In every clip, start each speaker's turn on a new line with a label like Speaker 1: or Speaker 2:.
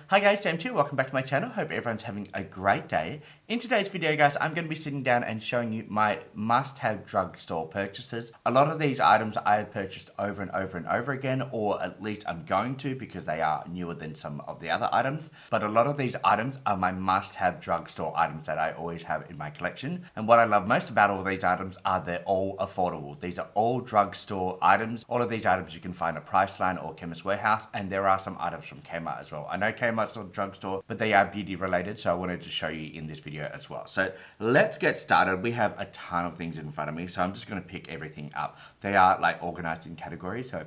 Speaker 1: Hi guys, James here, welcome back to my channel. Hope everyone's having a great day. In today's video guys, I'm going to be sitting down and showing you my must-have drugstore purchases. A lot of these items I have purchased over and over and over again, or at least I'm going to because they are newer than some of the other items. But a lot of these items are my must-have drugstore items that I always have in my collection. And what I love most about all these items are they're all affordable. These are all drugstore items. All of these items you can find at Priceline or Chemist warehouse, and there are some items from Kmart as well. I know Kmart's not a drugstore, but they are beauty related, so I wanted to show you in this video as well. So let's get started. We have a ton of things in front of me, so I'm just going to pick everything up. They are like organized in categories, so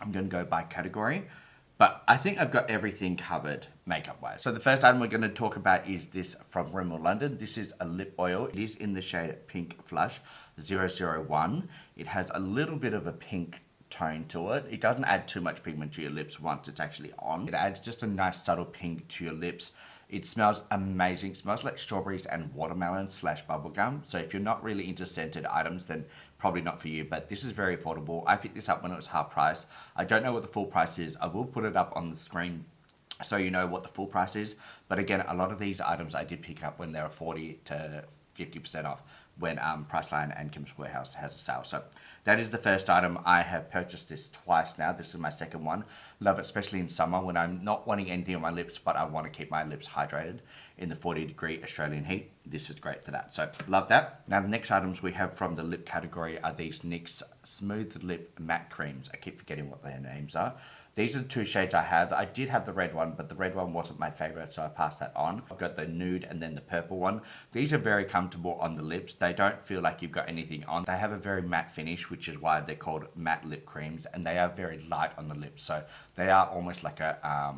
Speaker 1: I'm going to go by category. But I think I've got everything covered makeup wise. So the first item we're going to talk about is this from Rimmel London. This is a lip oil. It is in the shade Pink Flush 001. It has a little bit of a pink tone to it. It doesn't add too much pigment to your lips once it's actually on. It adds just a nice subtle pink to your lips. It smells amazing. It smells like strawberries and watermelon / bubblegum. So if you're not really into scented items, then probably not for you, but this is very affordable. I picked this up when it was half price. I don't know what the full price is. I will put it up on the screen so you know what the full price is. But again, a lot of these items I did pick up when they were 40 to 50% off when Priceline and Chemist Warehouse has a sale. So that is the first item. I have purchased this twice now. This is my second one. Love it, especially in summer when I'm not wanting anything on my lips, but I want to keep my lips hydrated in the 40-degree Australian heat. This is great for that. So love that. Now the next items we have from the lip category are these NYX Smooth Lip Matte Creams. I keep forgetting what their names are. These are the two shades I have. I did have the red one, but the red one wasn't my favorite, so I passed that on. I've got the nude and then the purple one. These are very comfortable on the lips. They don't feel like you've got anything on. They have a very matte finish, which is why they're called matte lip creams, and they are very light on the lips. So they are almost like a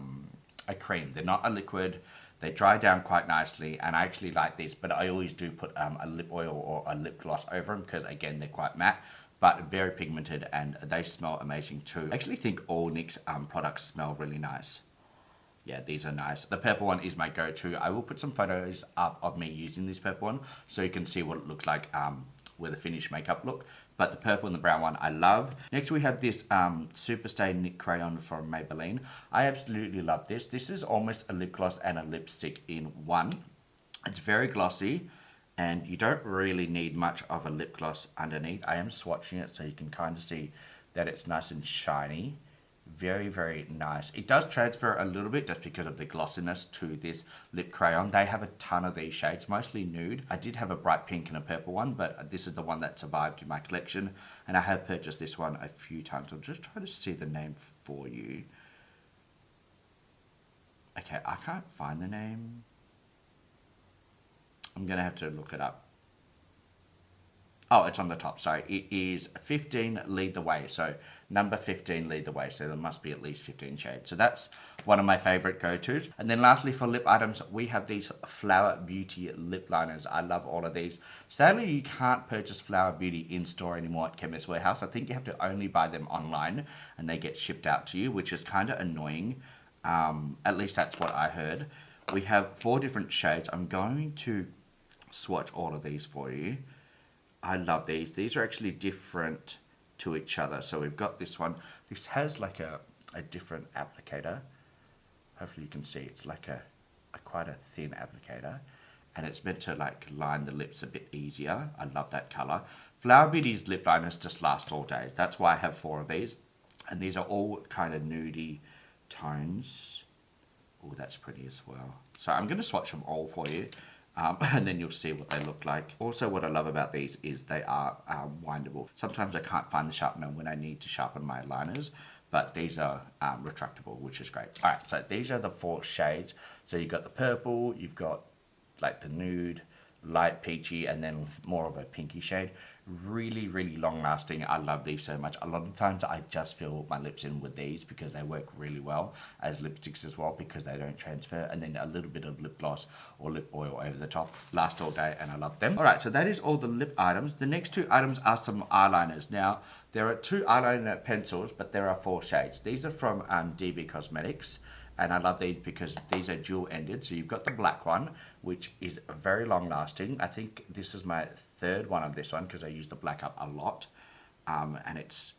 Speaker 1: cream. They're not a liquid. They dry down quite nicely, and I actually like these, but I always do put a lip oil or a lip gloss over them because, again, they're quite matte, but very pigmented, and they smell amazing too. I actually think all NYX products smell really nice. Yeah, these are nice. The purple one is my go-to. I will put some photos up of me using this purple one so you can see what it looks like with a finished makeup look. But the purple and the brown one I love. Next we have this Superstay Knit Crayon from Madelyne. I absolutely love this. This is almost a lip gloss and a lipstick in one. It's very glossy, and you don't really need much of a lip gloss underneath. I am swatching it so you can kind of see that it's nice and shiny. Very, very nice. It does transfer a little bit just because of the glossiness to this lip crayon. They have a ton of these shades, mostly nude. I did have a bright pink and a purple one, but this is the one that survived in my collection, and I have purchased this one a few times. I'm just trying to see the name for you. Okay, I can't find the name. I'm going to have to look it up. Oh, it's on the top. Sorry, it is 15 Lead the Way. So number 15 Lead the Way. So there must be at least 15 shades. So that's one of my favorite go-tos. And then lastly for lip items, we have these Flower Beauty lip liners. I love all of these. Sadly, you can't purchase Flower Beauty in store anymore at Chemist Warehouse. I think you have to only buy them online and they get shipped out to you, which is kind of annoying. At least that's what I heard. We have 4 different shades. I'm going to swatch all of these for you. I love these. These are actually different to each other. So we've got this one. This has like a different applicator. Hopefully you can see it's like a quite a thin applicator. And it's meant to like line the lips a bit easier. I love that color. Flower Beauty's lip liners just last all day. That's why I have 4 of these. And these are all kind of nudie tones. Oh, that's pretty as well. So I'm going to swatch them all for you. And then you'll see what they look like. Also, what I love about these is they are windable. Sometimes I can't find the sharpener when I need to sharpen my liners, but these are retractable, which is great. All right, so these are the 4 shades. So you've got the purple, you've got like the nude, light peachy, and then more of a pinky shade. Really, really long lasting. I love these so much. A lot of times I just fill my lips in with these because they work really well as lipsticks as well because they don't transfer, and then a little bit of lip gloss or lip oil over the top. Last all day and I love them. Alright, so that is all the lip items. The next 2 items are some eyeliners. Now, there are 2 eyeliner pencils, but there are 4 shades. These are from DB Cosmetics. And I love these because these are dual-ended. So you've got the black one, which is very long-lasting. I think this is my 3rd one of this one because I use the black up a lot. And it's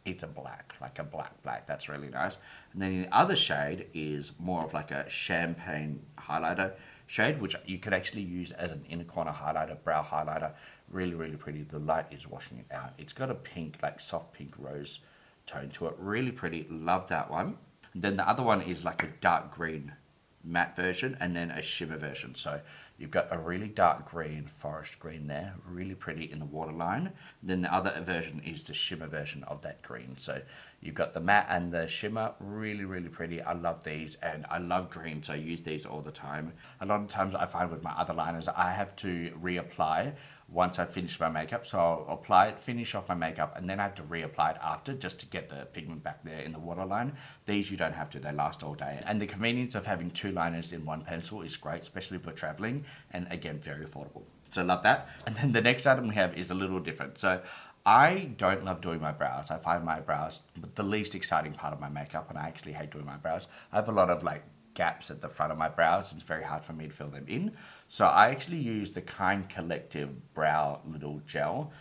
Speaker 1: it's a black, like a black. That's really nice. And then the other shade is more of like a champagne highlighter shade, which you could actually use as an inner corner highlighter, brow highlighter. Really pretty. The light is washing it out. It's got a pink, like soft pink rose tone to it. Really pretty. Love that one. And then the other one is like a dark green matte version and then a shimmer version. So you've got a really dark green, forest green there, really pretty in the waterline. Then the other version is the shimmer version of that green. So you've got the matte and the shimmer, really pretty. I love these and I love green, so I use these all the time. A lot of times I find with my other liners, I have to reapply once I finish my makeup. So I'll apply it, finish off my makeup, and then I have to reapply it after just to get the pigment back there in the waterline. These you don't have to, they last all day. And the convenience of having two liners in one pencil is great, especially for traveling, and again, very affordable. So love that. And then the next item we have is a little different. So I don't love doing my brows. I find my brows the least exciting part of my makeup, and I actually hate doing my brows. I have a lot of like gaps at the front of my brows. It's very hard for me to fill them in. So I actually use the Kind Collective Brow Little Gel,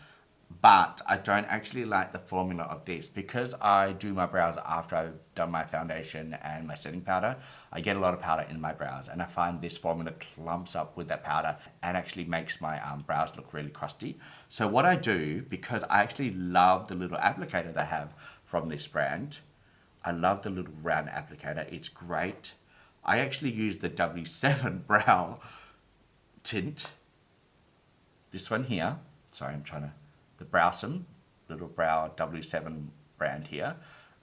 Speaker 1: but I don't actually like the formula of this because I do my brows after I've done my foundation and my setting powder. I get a lot of powder in my brows, and I find this formula clumps up with that powder and actually makes my brows look really crusty. So what I do, because I actually love the little applicator they have from this brand, I love the little round applicator. It's great. I actually use the W7 brow tint, this one here. Sorry, the Browsome, little brow W7 brand here.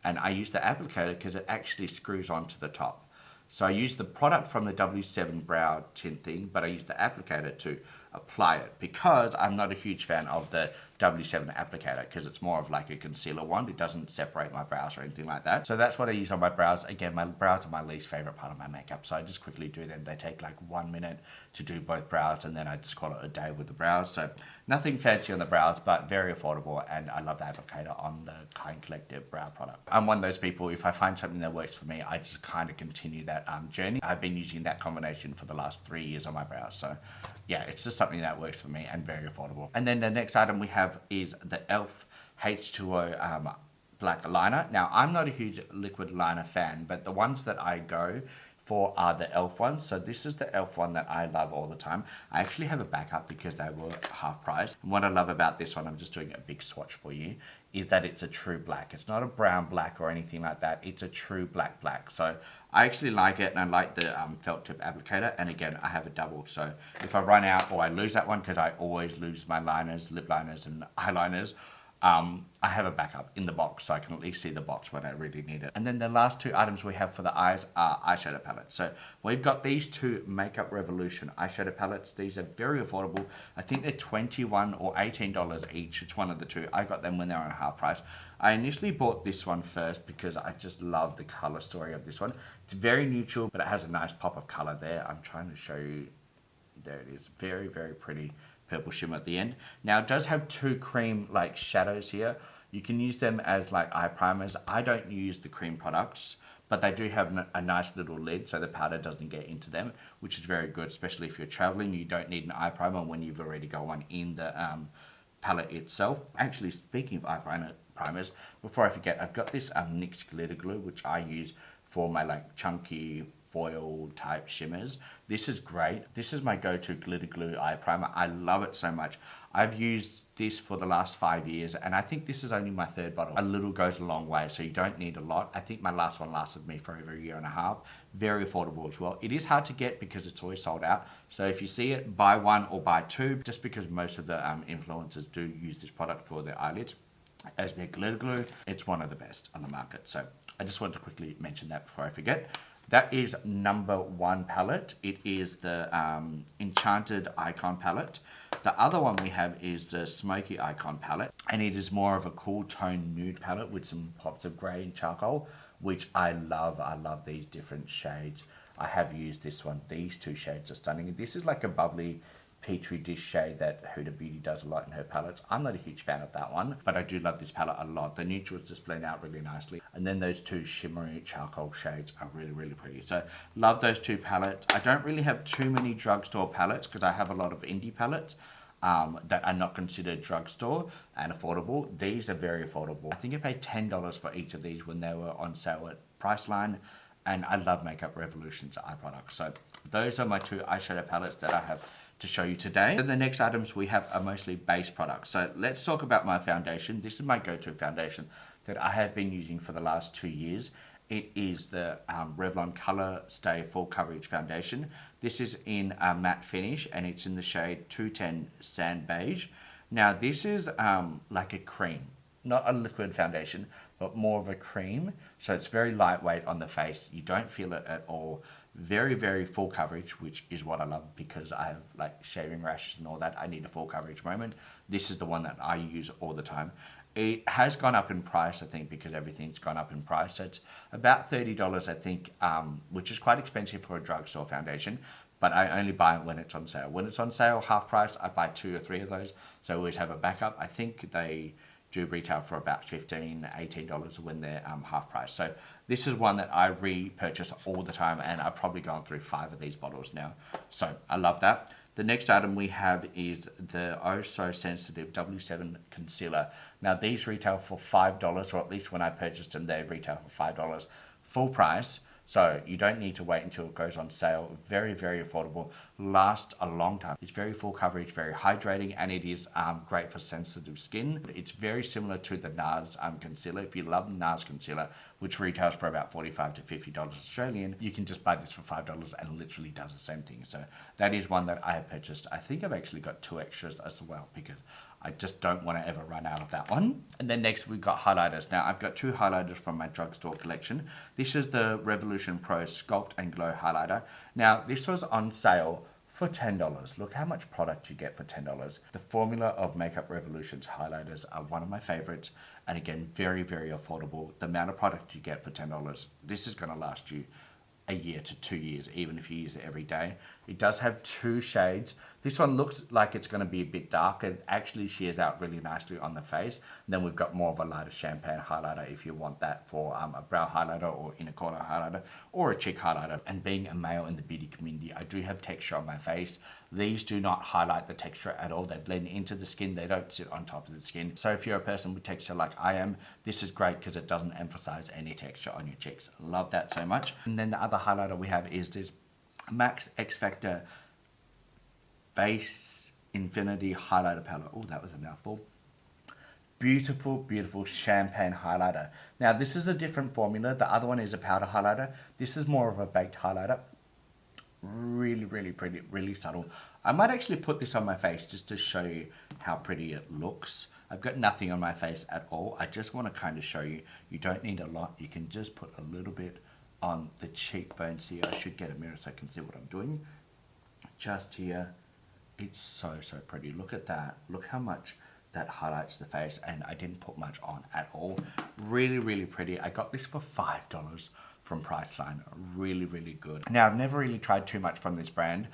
Speaker 1: And I use the applicator because it actually screws onto the top. So I use the product from the W7 brow tint thing, but I use the applicator to apply it because I'm not a huge fan of the W7 applicator because it's more of like a concealer wand. It doesn't separate my brows or anything like that. So that's what I use on my brows. Again, my brows are my least favorite part of my makeup, so I just quickly do them. They take like 1 minute to do both brows, and then I just call it a day with the brows. So nothing fancy on the brows, but very affordable, and I love the applicator on the Kind Collective brow product. I'm one of those people, if I find something that works for me, I just kind of continue that journey. I've been using that combination for the last 3 years on my brows, so yeah, it's just something that works for me and very affordable. And then the next item we have is the e.l.f. H2O black liner. Now, I'm not a huge liquid liner fan, but the ones that I go for are the e.l.f. ones. So this is the e.l.f. one that I love all the time. I actually have a backup because they were half price. And what I love about this one, I'm just doing a big swatch for you, is that it's a true black. It's not a brown black or anything like that. It's a true black. So I actually like it, and I like the felt tip applicator. And again, I have a double. So if I run out or I lose that one, because I always lose my liners, lip liners and eyeliners, I have a backup in the box, so I can at least see the box when I really need it. And then the last two items we have for the eyes are eyeshadow palettes. So we've got these two Makeup Revolution eyeshadow palettes. These are very affordable. I think they're $21 or $18 each. It's one of the two. I got them when they were on half price. I initially bought this one first because I just love the color story of this one. It's very neutral, but it has a nice pop of color there. I'm trying to show you. There it is. Very pretty purple shimmer at the end. Now it does have two cream like shadows here. You can use them as like eye primers. I don't use the cream products, but they do have a nice little lid so the powder doesn't get into them, which is very good, especially if you're traveling. You don't need an eye primer when you've already got one in the palette itself. Actually, speaking of eye primers, before I forget, I've got this NYX glitter glue, which I use for my like chunky foil type shimmers. This is great. This is my go-to glitter glue eye primer. I love it so much. I've used this for the last 5 years, and I think this is only my third bottle. A little goes a long way, so you don't need a lot. I think my last one lasted me for over a year and a half. Very affordable as well. It is hard to get because it's always sold out. So if you see it, buy one or buy two, just because most of the influencers do use this product for their eyelids as their glitter glue. It's one of the best on the market. So I just wanted to quickly mention that before I forget. That is number one palette. It is the Enchanted Icon palette. The other one we have is the Smoky Icon palette, and it is more of a cool tone nude palette with some pops of grey and charcoal, which I love. I love these different shades. I have used this one. These two shades are stunning. This is like a bubbly Petri dish shade that Huda Beauty does a lot in her palettes. I'm not a huge fan of that one, but I do love this palette a lot. The neutrals just blend out really nicely. And then those two shimmery charcoal shades are really pretty. So love those two palettes. I don't really have too many drugstore palettes because I have a lot of indie palettes. that are not considered drugstore and affordable. These are very affordable. I think I paid $10 for each of these when they were on sale at Priceline, and I love Makeup Revolution's eye products. So those are my two eyeshadow palettes that I have to show you today. Then the next items we have are mostly base products. So let's talk about my foundation. This is my go-to foundation that I have been using for the last 2 years. It is the Revlon Color Stay Full Coverage Foundation. This is in a matte finish and it's in the shade 210 Sand Beige. Now this is like a cream, not a liquid foundation, but more of a cream. So it's very lightweight on the face. You don't feel it at all. Very, very full coverage, which is what I love because I have like shaving rashes and all that. I need a full coverage moment. This is the one that I use all the time. It has gone up in price, I think, because everything's gone up in price. So it's about $30, I think, which is quite expensive for a drugstore foundation. But I only buy it when it's on sale. When it's on sale, half price, I buy 2 or 3 of those. So I always have a backup. I think they do retail for about $15, $18 when they're half price. So this is one that I repurchase all the time, and I've probably gone through 5 of these bottles now. So I love that. The next item we have is the Oh So Sensitive W7 Concealer. Now these retail for $5, or at least when I purchased them, they retail for $5 full price. So you don't need to wait until it goes on sale. Very, very affordable. Lasts a long time. It's very full coverage, very hydrating, and it is great for sensitive skin. It's very similar to the NARS concealer. If you love NARS concealer, which retails for about $45 to $50 Australian, you can just buy this for $5 and literally does the same thing. So that is one that I have purchased. I think I've actually got 2 extras as well because I just don't want to ever run out of that one. And then next we've got highlighters. Now I've got 2 highlighters from my drugstore collection. This is the Revolution Pro Sculpt and Glow highlighter. Now this was on sale for $10. Look how much product you get for $10. The formula of Makeup Revolution's highlighters are one of my favorites. And again, very, very affordable. The amount of product you get for $10, this is going to last you a year to 2 years, even if you use it every day. It does have 2 shades. This one looks like it's going to be a bit darker. It actually shears out really nicely on the face. And then we've got more of a lighter champagne highlighter if you want that for a brow highlighter or inner corner highlighter or a cheek highlighter. And being a male in the beauty community, I do have texture on my face. These do not highlight the texture at all. They blend into the skin. They don't sit on top of the skin. So if you're a person with texture like I am, this is great because it doesn't emphasize any texture on your cheeks. Love that so much. And then the other highlighter we have is this Max X Factor Face Infinity Highlighter Palette. Oh, that was a mouthful. Beautiful, beautiful champagne highlighter. Now, this is a different formula. The other one is a powder highlighter. This is more of a baked highlighter. Really, really pretty, really subtle. I might actually put this on my face just to show you how pretty it looks. I've got nothing on my face at all. I just want to kind of show you. You don't need a lot. You can just put a little bit on the cheekbones here. I should get a mirror so I can see what I'm doing. Just here. It's so, so pretty. Look at that. Look how much that highlights the face, and I didn't put much on at all. Really, really pretty. I got this for $5 from Priceline. Really, really good. Now, I've never really tried too much from this brand.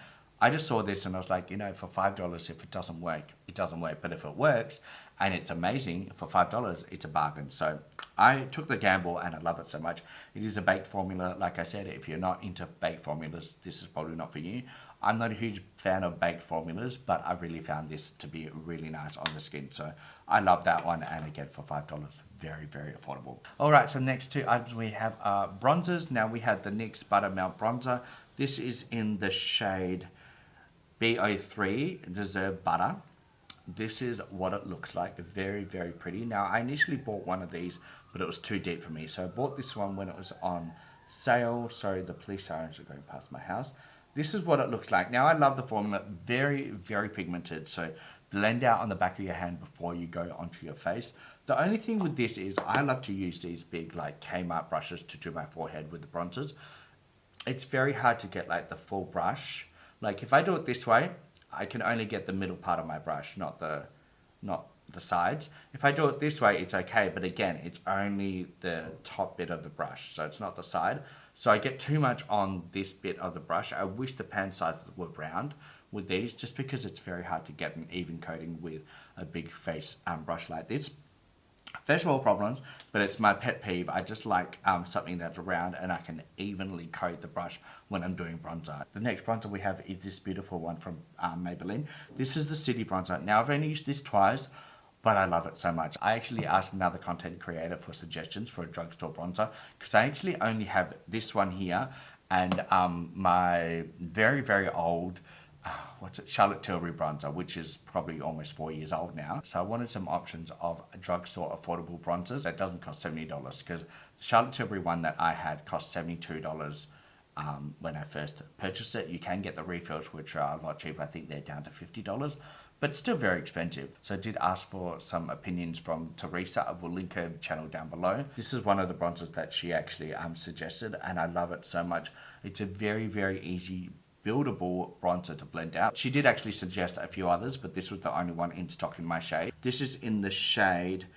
Speaker 1: I just saw this and I was like, you know, for $5, if it doesn't work, it doesn't work. But if it works and it's amazing, for $5, it's a bargain. So I took the gamble and I love it so much. It is a baked formula. Like I said, if you're not into baked formulas, this is probably not for you. I'm not a huge fan of baked formulas, but I really found this to be really nice on the skin. So I love that one. And again, for $5, very, very affordable. All right, so next 2 items we have bronzers. Now we have the NYX Buttermelt Bronzer. This is in the shade BO3 Deserve Butter. This is what it looks like. Very, very pretty. Now, I initially bought one of these, but it was too deep for me. So I bought this one when it was on sale. Sorry, the police sirens are going past my house. This is what it looks like. Now, I love the formula. Very, very pigmented. So blend out on the back of your hand before you go onto your face. The only thing with this is I love to use these big like Kmart brushes to do my forehead with the bronzers. It's very hard to get like the full brush. Like if I do it this way, I can only get the middle part of my brush, not the sides. If I do it this way, it's okay. But again, it's only the top bit of the brush. So it's not the side. So I get too much on this bit of the brush. I wish the pan sizes were round with these, just because it's very hard to get an even coating with a big face brush like this. First world problems, but it's my pet peeve. I just like something that's round and I can evenly coat the brush when I'm doing bronzer. The next bronzer we have is this beautiful one from Madelyne. This is the City Bronzer. Now I've only used this twice, but I love it so much. I actually asked another content creator for suggestions for a drugstore bronzer because I actually only have this one here and my very, very old Charlotte Tilbury bronzer, which is probably almost 4 years old now. So I wanted some options of a drugstore affordable bronzers that doesn't cost $70 because the Charlotte Tilbury one that I had cost $72 when I first purchased it. You can get the refills, which are a lot cheaper. I think they're down to $50, but still very expensive. So I did ask for some opinions from Teresa. I will link her channel down below. This is one of the bronzers that she actually suggested, and I love it so much. It's a very, very easy buildable bronzer to blend out. She did actually suggest a few others, but this was the only one in stock in my shade. This is in the shade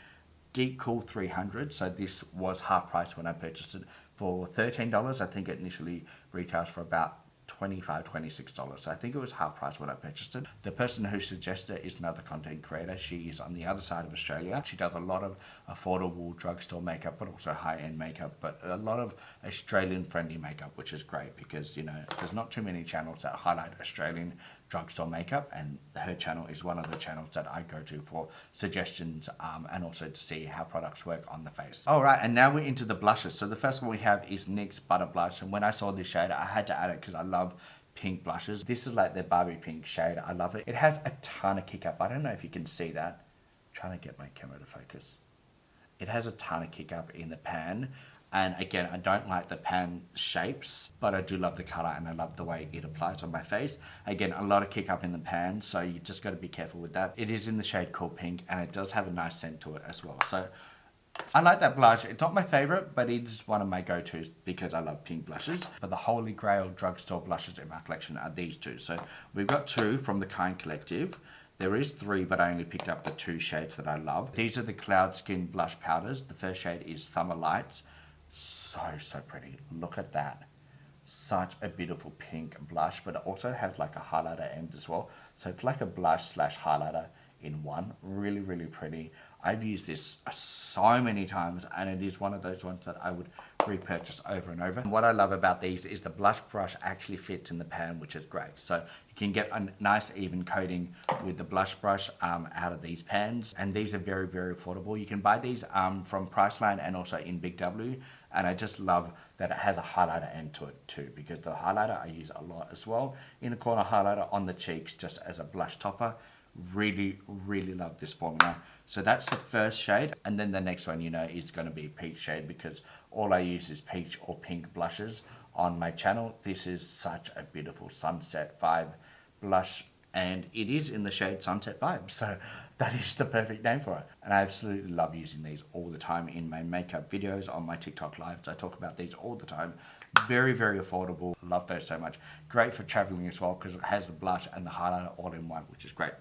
Speaker 1: Deep Cool 300, so this was half price when I purchased it for $13. I think it initially retails for about $25, $26. So I think it was half price when I purchased it. The person who suggested it is another content creator. She is on the other side of Australia. She does a lot of affordable drugstore makeup, but also high-end makeup, but a lot of Australian-friendly makeup, which is great because, you know, there's not too many channels that highlight Australian drugstore makeup, and her channel is one of the channels that I go to for suggestions and also to see how products work on the face. Alright, and now we're into the blushes. So the first one we have is NYX Butter Blush, and when I saw this shade I had to add it because I love pink blushes. This is like the Barbie pink shade. I love it. It has a ton of kick up. I don't know if you can see that. I'm trying to get my camera to focus. It has a ton of kick up in the pan. And again, I don't like the pan shapes, but I do love the color and I love the way it applies on my face. Again, a lot of kick up in the pan, so you just got to be careful with that. It is in the shade Cool Pink and it does have a nice scent to it as well. So I like that blush. It's not my favorite, but it is one of my go-tos because I love pink blushes. But the holy grail drugstore blushes in my collection are these two. So we've got two from the Kind Collective. There is three, but I only picked up the two shades that I love. These are the Cloud Skin Blush Powders. The first shade is Summer Lights. So pretty. Look at that. Such a beautiful pink blush, but it also has like a highlighter end as well. So it's like a blush slash highlighter in one. Really, really pretty. I've used this so many times and it is one of those ones that I would repurchase over and over. And what I love about these is the blush brush actually fits in the pan, which is great. So you can get a nice even coating with the blush brush out of these pans. And these are very, very affordable. You can buy these from Priceline and also in Big W. And I just love that it has a highlighter end to it too, because the highlighter I use a lot as well. Inner corner highlighter on the cheeks just as a blush topper. Really, really love this formula. So that's the first shade, and then the next one, you know, is going to be peach shade because all I use is peach or pink blushes on my channel. This is such a beautiful Sunset Vibe blush, and it is in the shade Sunset Vibe, so that is the perfect name for it. And I absolutely love using these all the time in my makeup videos, on my TikTok lives. I talk about these all the time. Very, very affordable. Love those so much. Great for traveling as well because it has the blush and the highlighter all in one, which is great.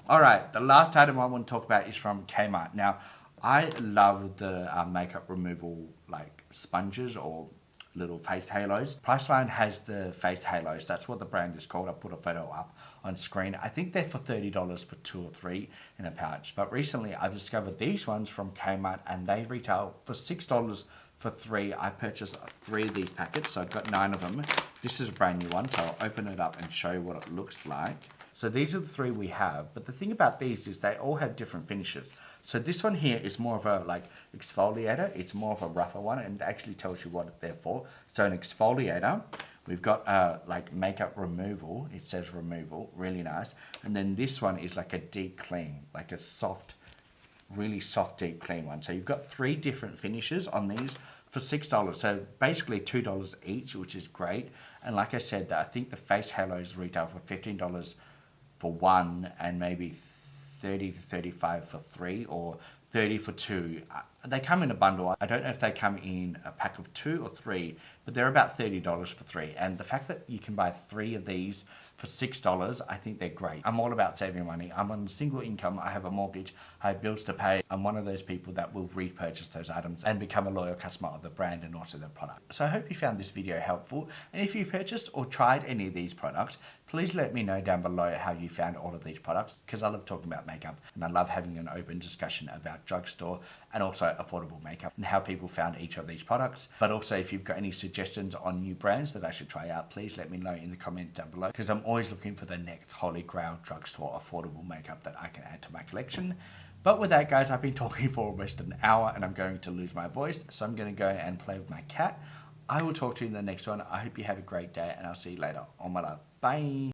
Speaker 1: Alright, the last item I want to talk about is from Kmart. Now, I love the makeup removal like sponges or little face halos. Priceline has the face halos. That's what the brand is called. I put a photo up on screen. I think they're for $30 for 2 or 3 in a pouch. But recently I've discovered these ones from Kmart and they retail for $6 for 3. I purchased 3 of these packets, so I've got 9 of them. This is a brand new one, so I'll open it up and show you what it looks like. So these are the 3 we have, but the thing about these is they all have different finishes. So this one here is more of a like exfoliator. It's more of a rougher one and it actually tells you what they're for. So an exfoliator, we've got like makeup removal. It says removal, really nice. And then this one is like a deep clean, like a soft, really soft deep clean one. So you've got 3 different finishes on these for $6. So basically $2 each, which is great. And like I said, I think the face halos retail for $15 for 1 and maybe 30 to 35 for 3 or 30 for 2. They come in a bundle. I don't know if they come in a pack of 2 or 3, but they're about $30 for 3. And the fact that you can buy 3 of these for $6, I think they're great. I'm all about saving money. I'm on single income. I have a mortgage. I have bills to pay. I'm one of those people that will repurchase those items and become a loyal customer of the brand and also the product. So I hope you found this video helpful. And if you purchased or tried any of these products, please let me know down below how you found all of these products because I love talking about makeup and I love having an open discussion about drugstore and also affordable makeup and how people found each of these products. But also if you've got any suggestions on new brands that I should try out, please let me know in the comment down below, because I'm always looking for the next holy grail drugstore affordable makeup that I can add to my collection. But with that, guys, I've been talking for almost an hour and I'm going to lose my voice, so I'm going to go and play with my cat. I will talk to you in the next one. I hope you have a great day and I'll see you later. On my love. Bye.